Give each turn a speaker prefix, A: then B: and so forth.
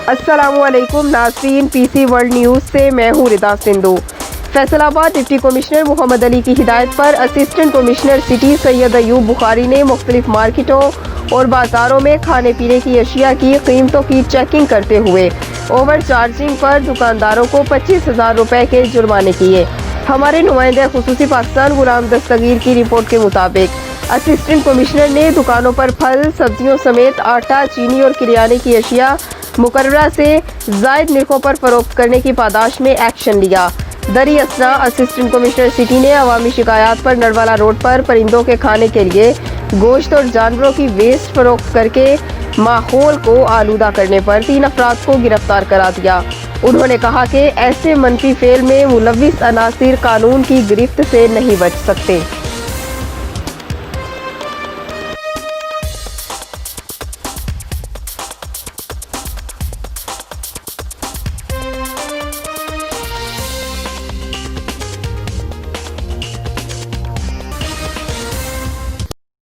A: अस्सलामुअलैकुम नाज़रीन, PC world news से मैं हूँ रिदा सिंधु। फैसलाबाद डिप्टी कमिश्नर मोहम्मद अली की हिदायत पर assistant commissioner city Syed Ayub Bukhari ने मुख्तलिफ मार्केटों और बाज़ारों में खाने पीने की अशिया की कीमतों की चेकिंग करते हुए ओवर चार्जिंग पर दुकानदारों को 25,000 रुपये के जुर्माने किए। हमारे नुमाइंदे खुसूसी पाकिस्तान गुलाम दस्तगीर की रिपोर्ट के मुताबिक असिस्टेंट कमिश्नर ने दुकानों पर फल, सब्जियों समेत आटा, चीनी और किराने की अशिया मुकर्ररा से जायद निरखों पर फरोख्त करने की पादाश में एक्शन लिया। दरी असना असिस्टेंट कमिश्नर सिटी ने अवामी शिकायत पर नरवाला रोड पर परिंदों के खाने के लिए गोश्त और जानवरों की वेस्ट फरोख्त करके माहौल को आलूदा करने पर 3 अफराद को गिरफ्तार करा दिया। उन्होंने कहा कि ऐसे मनफी फेल में मुलव्विस अनासिर कानून की गिरफ्त से नहीं बच सकते।